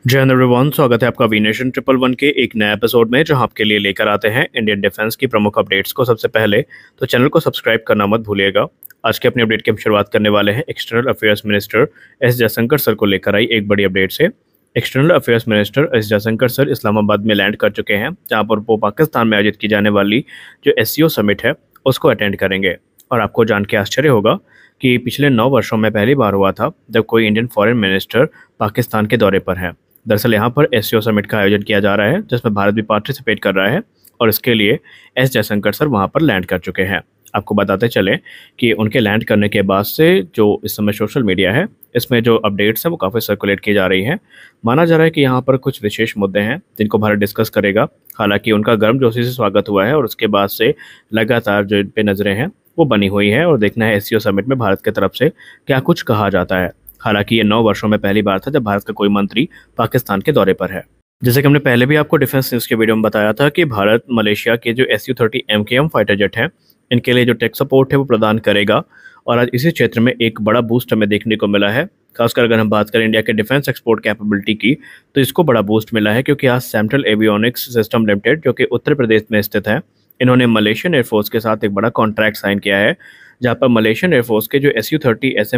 जय हिंद एवरीवन, स्वागत है आपका वी नेशन 111 के एक नए एपिसोड में, जहां आपके लिए लेकर आते हैं इंडियन डिफेंस की प्रमुख अपडेट्स को। सबसे पहले तो चैनल को सब्सक्राइब करना मत भूलिएगा। आज के अपनी अपडेट की हम शुरुआत करने वाले हैं external affairs minister S Jaishankar sir को लेकर आई एक बड़ी अपडेट से। External affairs minister S Jaishankar sir Islamabad में लैंड कर चुके हैं, जहाँ पर वो पाकिस्तान में आयोजित की जाने वाली जो SCO समिट है उसको अटेंड करेंगे। और आपको जान के आश्चर्य होगा कि पिछले 9 वर्षों में पहली बार हुआ था जब कोई इंडियन फॉरेन मिनिस्टर पाकिस्तान के दौरे पर है। दरअसल यहाँ पर SCO समिट का आयोजन किया जा रहा है, जिसमें भारत भी पार्टिसिपेट कर रहा है और इसके लिए एस जयशंकर सर वहाँ पर लैंड कर चुके हैं। आपको बताते चलें कि उनके लैंड करने के बाद से जो इस समय सोशल मीडिया है, इसमें जो अपडेट्स हैं वो काफ़ी सर्कुलेट की जा रही हैं। माना जा रहा है कि यहाँ पर कुछ विशेष मुद्दे हैं जिनको भारत डिस्कस करेगा। हालांकि उनका गर्मजोशी से स्वागत हुआ है और उसके बाद से लगातार जो इन पे नज़रें हैं वो बनी हुई है और देखना है SCO समिट में भारत की तरफ से क्या कुछ कहा जाता है। हालांकि ये 9 वर्षों में पहली बार था जब भारत का कोई मंत्री पाकिस्तान के दौरे पर है। जैसे कि हमने पहले भी आपको डिफेंस न्यूज़ के वीडियो में बताया था कि भारत मलेशिया के जो Su-30 MKM फाइटर जेट हैं, इनके लिए जो टेक सपोर्ट है वो प्रदान करेगा। और आज इसी क्षेत्र में एक बड़ा बूस्ट हमें देखने को मिला है। खासकर अगर हम बात करें इंडिया के डिफेंस एक्सपोर्ट कैपेबिलिटी की, तो इसको बड़ा बूस्ट मिला है क्योंकि आज सेंट्रल एवियोनिक्स सिस्टम लिमिटेड, जो कि उत्तर प्रदेश में स्थित है, इन्होंने मलेशियन एयरफोर्स के साथ एक बड़ा कॉन्ट्रैक्ट साइन किया है, जहाँ पर मलेशियन एयरफोर्स के जो Su-30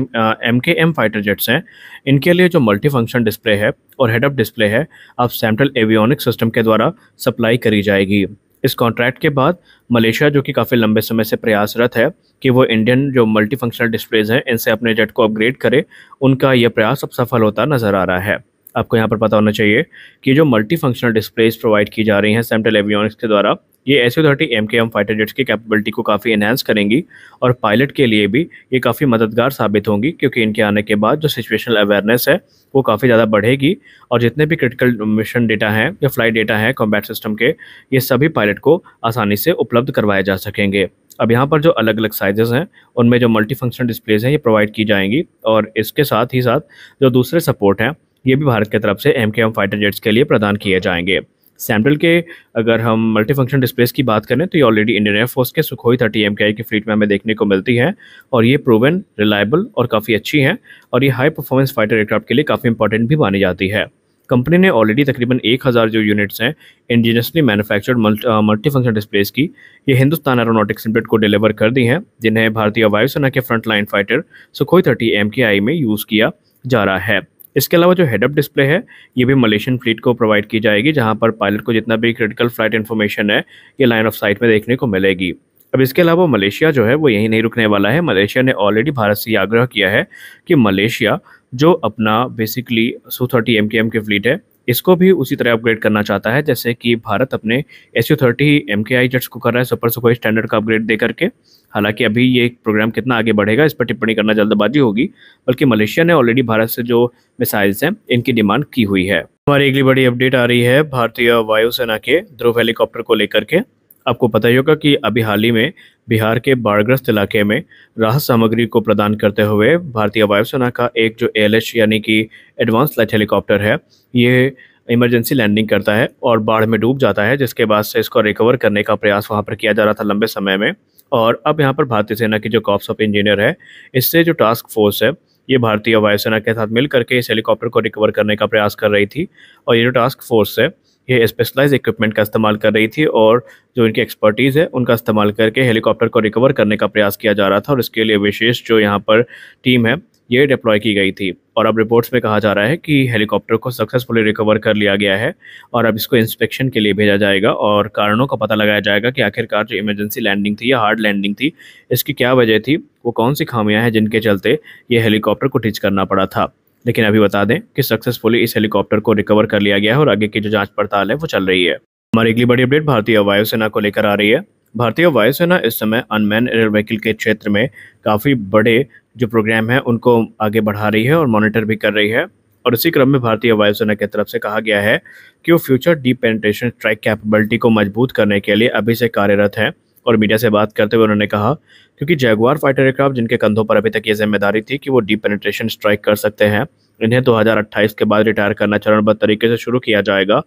MKM फाइटर जेट्स हैं, इनके लिए जो मल्टी फंक्शन डिस्प्ले है और हेड अप डिस्प्ले है, अब सेंट्रल एवियोनिक्स सिस्टम के द्वारा सप्लाई करी जाएगी। इस कॉन्ट्रैक्ट के बाद मलेशिया, जो कि काफ़ी लंबे समय से प्रयासरत है कि वो इंडियन जो मल्टी फंक्शनल डिस्प्लेज हैं इनसे अपने जेट को अपग्रेड करे, उनका यह प्रयास अब सफल होता नजर आ रहा है। आपको यहाँ पर पता होना चाहिए कि जो मल्टी फंक्शनल डिस्प्लेज प्रोवाइड की जा रही हैं सेंट्रल एवियोनिक्स के द्वारा, ये Su-30 MKM फाइटर जेट्स की कैपेबिलिटी को काफ़ी एनहांस करेंगी और पायलट के लिए भी ये काफ़ी मददगार साबित होंगी, क्योंकि इनके आने के बाद जो सिचुएशनल अवेयरनेस है वो काफ़ी ज़्यादा बढ़ेगी और जितने भी क्रिटिकल मिशन डेटा हैं या फ्लाइट डेटा हैं कॉम्बैट सिस्टम के, ये सभी पायलट को आसानी से उपलब्ध करवाए जा सकेंगे। अब यहाँ पर जो अलग अलग साइजेस हैं उनमें जो मल्टी फंक्शनल डिस्प्लेज हैं ये प्रोवाइड की जाएंगी और इसके साथ ही साथ जो दूसरे सपोर्ट हैं ये भी भारत की तरफ से MKM फाइटर जेट्स के लिए प्रदान किए जाएंगे। सैम्पल के अगर हम मल्टी फंक्शन डिस्प्लेस की बात करें तो ये ऑलरेडी इंडियन एयरफोर्स के सुखोई 30 MKI की फ्लीट में हमें देखने को मिलती है और ये प्रूवन, रिलायबल और काफ़ी अच्छी हैं और ये हाई परफॉर्मेंस फाइटर एयरक्राफ्ट के लिए काफ़ी इंपॉर्टेंट भी मानी जाती है। कंपनी ने ऑलरेडी तकरीबन 1000 जो यूनिट्स हैं indigenously manufactured multi function displace की, ये हिंदुस्तान एरोनॉटिक्स लिमिटेड को डिलीवर कर दी हैं, जिन्हें भारतीय वायुसेना के front line fighter Sukhoi 30 MKI में यूज़ किया जा रहा है। इसके अलावा जो हेड अप डिस्प्ले है ये भी मलेशियन फ्लीट को प्रोवाइड की जाएगी, जहां पर पायलट को जितना भी क्रिटिकल फ्लाइट इन्फॉर्मेशन है ये लाइन ऑफ साइट में देखने को मिलेगी। अब इसके अलावा मलेशिया जो है वो यहीं नहीं रुकने वाला है। मलेशिया ने ऑलरेडी भारत से ये आग्रह किया है कि मलेशिया जो अपना बेसिकली Su-30 MKM की फ्लीट है इसको भी उसी तरह अपग्रेड करना चाहता है जैसे कि भारत अपने Su-30 MKI जेट्स को कर रहा है सुपर सुखोई स्टैंडर्ड का अपग्रेड दे करके। हालांकि अभी ये प्रोग्राम कितना आगे बढ़ेगा इस पर टिप्पणी करना जल्दबाजी होगी, बल्कि मलेशिया ने ऑलरेडी भारत से जो मिसाइल्स हैं इनकी डिमांड की हुई है। हमारी अगली बड़ी अपडेट आ रही है भारतीय वायुसेना के ध्रुव हेलीकॉप्टर को लेकर के। आपको पता ही होगा कि अभी हाल ही में बिहार के बाढ़ग्रस्त इलाके में राहत सामग्री को प्रदान करते हुए भारतीय वायुसेना का एक जो ALH यानी कि एडवांस लाइट हेलीकॉप्टर है, ये इमरजेंसी लैंडिंग करता है और बाढ़ में डूब जाता है, जिसके बाद से इसको रिकवर करने का प्रयास वहाँ पर किया जा रहा था लंबे समय में। और अब यहाँ पर भारतीय सेना की जो कॉर्प्स ऑफ इंजीनियर है, इससे जो टास्क फोर्स है ये भारतीय वायुसेना के साथ मिल करके इस हेलीकॉप्टर को रिकवर करने का प्रयास कर रही थी। और ये जो टास्क फोर्स है ये स्पेशलाइज इक्विपमेंट का इस्तेमाल कर रही थी और जो इनकी एक्सपर्टीज़ है उनका इस्तेमाल करके हेलीकॉप्टर को रिकवर करने का प्रयास किया जा रहा था और इसके लिए विशेष जो यहाँ पर टीम है ये डिप्लॉय की गई थी। और अब रिपोर्ट्स में कहा जा रहा है कि हेलीकॉप्टर को सक्सेसफुली रिकवर कर लिया गया है और अब इसको इंस्पेक्शन के लिए भेजा जाएगा और कारणों का पता लगाया जाएगा कि आखिरकार जो इमरजेंसी लैंडिंग थी या हार्ड लैंडिंग थी इसकी क्या वजह थी, वो कौन सी खामियां हैं जिनके चलते ये हेलीकॉप्टर को टीच करना पड़ा था। लेकिन अभी बता दें कि सक्सेसफुली इस हेलीकॉप्टर को रिकवर कर लिया गया है और आगे की जो जांच पड़ताल है वो चल रही है। हमारी अगली बड़ी अपडेट भारतीय वायुसेना को लेकर आ रही है। भारतीय वायुसेना इस समय अनमैन एयर व्हीकल के क्षेत्र में काफ़ी बड़े जो प्रोग्राम है उनको आगे बढ़ा रही है और मॉनिटर भी कर रही है। और इसी क्रम में भारतीय वायुसेना की तरफ से कहा गया है कि वो future deep penetration strike capability को मजबूत करने के लिए अभी से कार्यरत है। और मीडिया से बात करते हुए उन्होंने कहा क्योंकि जैगुआर फाइटर एयरक्राफ्ट जिनके कंधों पर अभी तक ये जिम्मेदारी थी कि वो डीप पेनिट्रेशन स्ट्राइक कर सकते हैं, इन्हें 2028 के बाद रिटायर करना चरणबद्ध तरीके से शुरू किया जाएगा।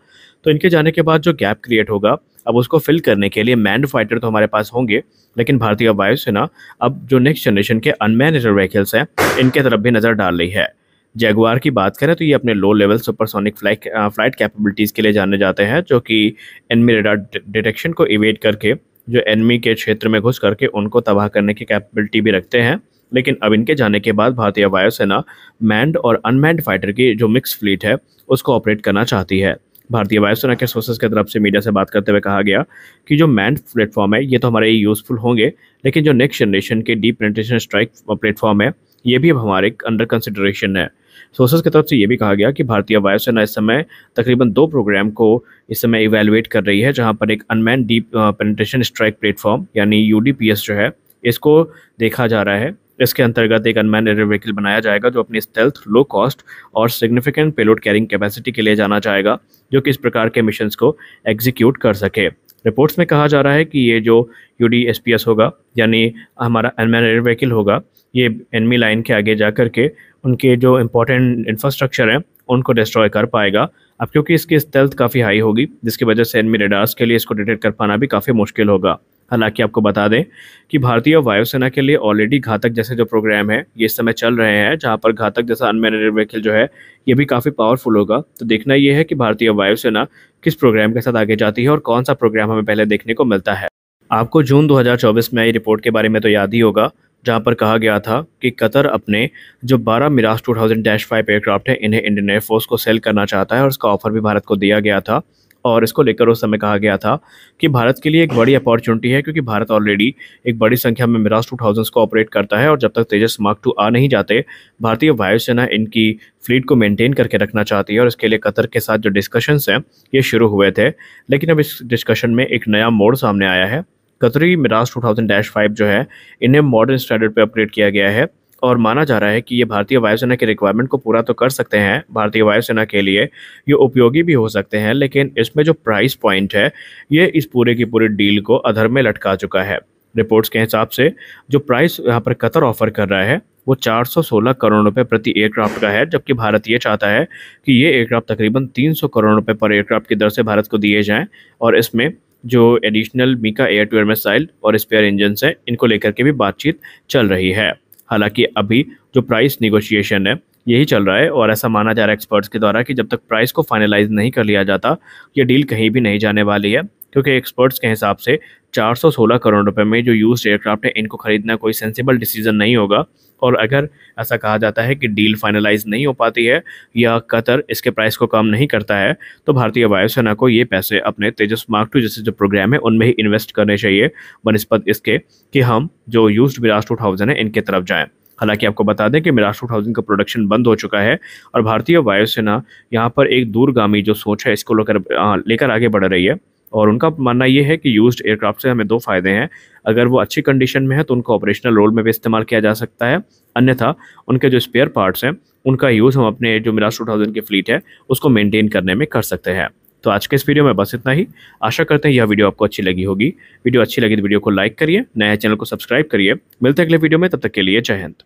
तो इनके जाने के बाद जो गैप क्रिएट होगा अब उसको फिल करने के लिए मैन्ड फाइटर तो हमारे पास होंगे, लेकिन भारतीय वायुसेना अब जो नेक्स्ट जनरेशन के अनमैन एयर व्हीकल्स हैं इनके तरफ भी नज़र डाल रही है। जैगुआर की बात करें तो ये अपने low level supersonic flight capabilities के लिए जाने जाते हैं, जो कि एनिमी रडार डिटेक्शन को इवेड करके जो एनिमी के क्षेत्र में घुस करके उनको तबाह करने की कैपेबिलिटी भी रखते हैं। लेकिन अब इनके जाने के बाद भारतीय वायुसेना मैन्ड और अनमैन्ड फाइटर की जो मिक्स फ्लीट है उसको ऑपरेट करना चाहती है। भारतीय वायुसेना के सोर्सेज की तरफ से मीडिया से बात करते हुए कहा गया कि जो मैन्ड प्लेटफॉर्म है ये तो हमारे यूज़फुल होंगे, लेकिन जो नेक्स्ट जनरेशन के डीप पेनिट्रेशन स्ट्राइक प्लेटफॉर्म है ये भी अब हमारे अंडर कंसिडरेशन है। सोर्सेज की तरफ से ये भी कहा गया कि भारतीय वायुसेना इस समय तकरीबन 2 प्रोग्राम को इस समय इवैल्यूएट कर रही है, जहां पर एक unmanned deep penetration strike platform यानी यूडीपीएस जो है इसको देखा जा रहा है। इसके अंतर्गत एक अनमैन्ड एयर व्हीकल बनाया जाएगा जो अपनी स्टेल्थ, लो कॉस्ट और सिग्निफिकेंट पेलोड कैरिंग कैपेसिटी के लिए जाना जाएगा, जो कि इस प्रकार के मिशंस को एग्जीक्यूट कर सके। रिपोर्ट्स में कहा जा रहा है कि ये जो यूडीएसपीएस होगा यानी हमारा अनमैन्ड एयर व्हीकल होगा, ये एनिमी लाइन के आगे जा कर के उनके जो इंपॉर्टेंट इंफ्रास्ट्रक्चर हैं उनको डिस्ट्रॉय कर पाएगा। अब क्योंकि इसकी स्टेल्थ काफ़ी हाई होगी, जिसकी वजह से एनिमी रडार्स के लिए इसको डिटेक्ट कर पाना भी काफ़ी मुश्किल होगा। हालांकि आपको बता दें कि भारतीय वायुसेना के लिए ऑलरेडी घातक जैसे जो प्रोग्राम है ये इस समय चल रहे हैं, जहां पर घातक जैसा अनमैन्ड एयर व्हीकल जो है ये भी काफ़ी पावरफुल होगा। तो देखना ये है कि भारतीय वायुसेना किस प्रोग्राम के साथ आगे जाती है और कौन सा प्रोग्राम हमें पहले देखने को मिलता है। आपको जून 2024 में आई रिपोर्ट के बारे में तो याद ही होगा, जहां पर कहा गया था कि कतर अपने जो 12 मिराज 2000-5 एयरक्राफ्ट है इन्हें इंडियन एयरफोर्स को सेल करना चाहता है और इसका ऑफर भी भारत को दिया गया था। और इसको लेकर उस समय कहा गया था कि भारत के लिए एक बड़ी अपॉर्चुनिटी है, क्योंकि भारत ऑलरेडी एक बड़ी संख्या में मिराज 2000 को ऑपरेट करता है और जब तक तेजस मार्क 2 आ नहीं जाते भारतीय वायुसेना इनकी फ्लीट को मेंटेन करके रखना चाहती है। और इसके लिए कतर के साथ जो डिस्कशंस हैं ये शुरू हुए थे, लेकिन अब इस डिस्कशन में एक नया मोड़ सामने आया है। कतरी मिराज 2000-5 जो है इन्हें मॉडर्न स्टैंडर्ड पे अपग्रेड किया गया है और माना जा रहा है कि ये भारतीय वायुसेना के रिक्वायरमेंट को पूरा तो कर सकते हैं, भारतीय वायुसेना के लिए ये उपयोगी भी हो सकते हैं, लेकिन इसमें जो प्राइस पॉइंट है ये इस पूरे की पूरी डील को अधर में लटका चुका है। रिपोर्ट्स के हिसाब से जो प्राइस यहाँ पर कतर ऑफर कर रहा है वो 416 करोड़ रुपए प्रति एयरक्राफ्ट का है, जबकि भारत ये चाहता है कि ये एयरक्राफ्ट तकरीबन 300 करोड़ रुपए पर एयरक्राफ्ट की दर से भारत को दिए जाएं और इसमें जो additional MICA air to air missile और स्पेयर इंजन्स हैं इनको लेकर के भी बातचीत चल रही है। हालांकि अभी जो प्राइस निगोशिएशन है यही चल रहा है और ऐसा माना जा रहा है एक्सपर्ट्स के द्वारा कि जब तक प्राइस को फाइनलाइज नहीं कर लिया जाता ये डील कहीं भी नहीं जाने वाली है, क्योंकि एक्सपर्ट्स के हिसाब से 416 करोड़ रुपए में जो यूज्ड एयरक्राफ्ट है इनको खरीदना कोई सेंसिबल डिसीजन नहीं होगा। और अगर ऐसा कहा जाता है कि डील फाइनलाइज नहीं हो पाती है या कतर इसके प्राइस को कम नहीं करता है, तो भारतीय वायुसेना को ये पैसे अपने तेजस मार्क 2 जैसे जो प्रोग्राम है उनमें ही इन्वेस्ट करने चाहिए बनिस्बत इसके कि हम जो यूज्ड मिराज 2000 है इनके तरफ जाएं। हालांकि आपको बता दें कि मिराज 2000 का प्रोडक्शन बंद हो चुका है और भारतीय वायुसेना यहाँ पर एक दूरगामी जो सोच है इसको लेकर आगे बढ़ रही है। और उनका मानना ये है कि यूज्ड एयरक्राफ्ट से हमें 2 फायदे हैं। अगर वो अच्छी कंडीशन में है तो उनको ऑपरेशनल रोल में भी इस्तेमाल किया जा सकता है, अन्यथा उनके जो स्पेयर पार्ट्स हैं उनका यूज़ हम अपने जो मिराज 2000 की फ्लीट है उसको मेंटेन करने में कर सकते हैं। तो आज के इस वीडियो में बस इतना ही। आशा करते हैं यह वीडियो आपको अच्छी लगी होगी। वीडियो अच्छी लगी तो वीडियो को लाइक करिए, नए चैनल को सब्सक्राइब करिए। मिलते हैं अगले वीडियो में, तब तक के लिए जय हिंद।